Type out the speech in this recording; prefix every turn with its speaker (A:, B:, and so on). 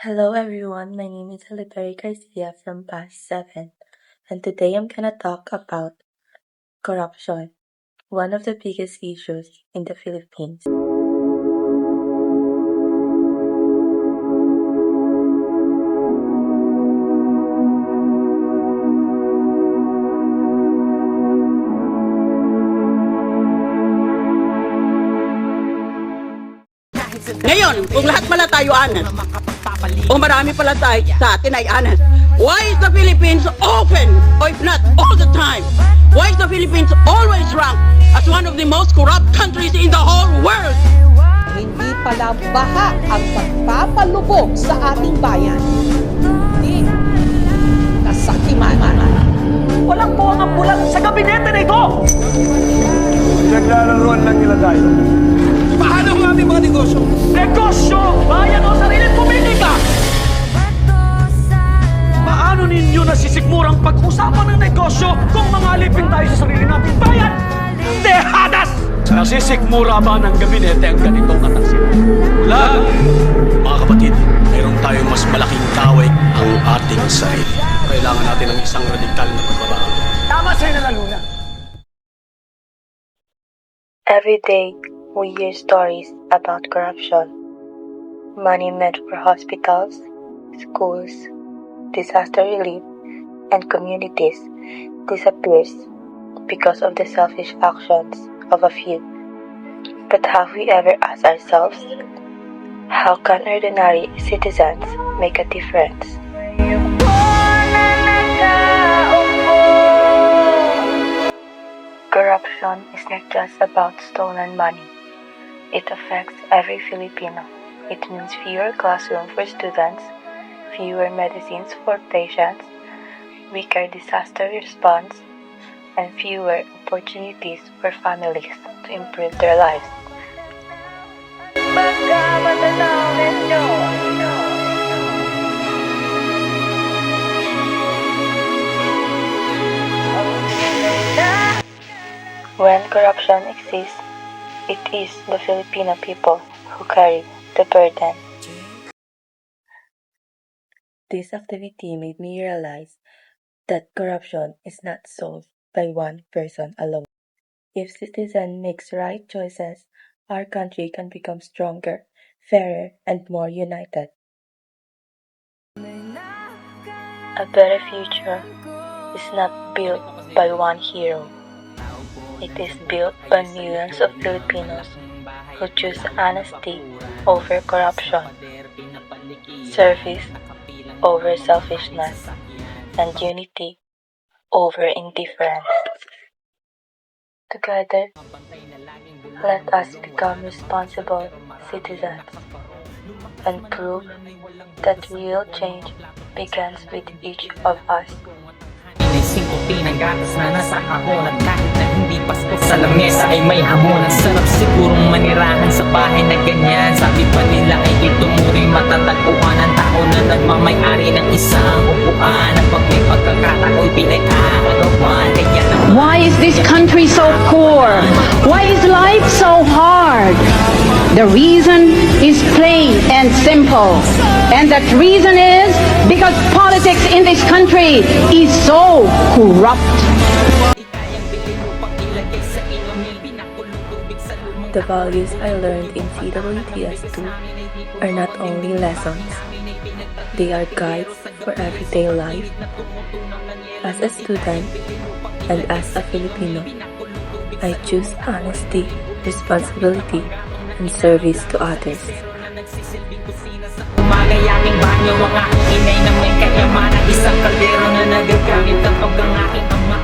A: Hello everyone, my name is Halipari Garcia from Past 7, and today I'm gonna talk about corruption, one of the biggest issues in the Philippines.
B: Ngayon, kung lahat pala tayo honest, o marami pala tayo sa atin ay honest, why is the Philippines often, or if not all the time, why is the Philippines always ranked as one of the most corrupt countries in the whole world?
C: Hindi pala baha ang pagpapalubog sa ating bayan. Hindi kasakiman.
D: Walang buwang ambulan sa gabinete na ito!
E: Naglalaroan lang nila tayo.
D: Paano ang aming mga negosyo? Negosyo! Bayan o sariling pumili ka! Paano ninyo nasisigmurang pag-usapan ng negosyo kung mga alipin tayo sa sarili nating bayan? Dehadas! Nasisigmura ba ng gabinete ang ganitong kataksilan? Wala!
E: Mga kapatid, mayroon tayong mas malaking kaway ang ating sarili. Kailangan natin ng isang radikal na pagbabago.
D: Tama sa'yo na Luna.
A: Every day, we hear stories about corruption. Money meant for hospitals, schools, disaster relief, and communities disappears because of the selfish actions of a few. But have we ever asked ourselves, how can ordinary citizens make a difference? Corruption is not just about stolen money. It affects every Filipino. It means fewer classrooms for students, fewer medicines for patients, weaker disaster response, and fewer opportunities for families to improve their lives. When corruption exists, it is the Filipino people who carry the burden. This activity made me realize that corruption is not solved by one person alone. If citizens make right choices, our country can become stronger, fairer, and more united. A better future is not built by one hero. It is built by millions of Filipinos who choose honesty over corruption, service over selfishness, and unity over indifference. Together, let us become responsible citizens and prove that real change begins with each of us.
F: Singkutin ang gatas na nasa kahon. At kahit na hindi pasko sa lamesa ay may hamon. Ang sarap sigurong manirahan sa bahay na ganyan. Sabi pa nila ay ito muring matatagpuan ang tao na nagmamay-ari ng isang upuan. At pag may pagkakatao'y pinag-aagawan.
G: Why is this country so poor? Why is life so hard? The reason is plain and simple. And that reason is because politics in this country is so corrupt.
A: The values I learned in CWTS2 are not only lessons, they are guides for everyday life. As a student and as a Filipino, I choose honesty, responsibility, and service to others.
F: Umagayaking banyo ang aking inay na may kayamanan. Isang kaldero na nagagamit ang pag ang aking ama.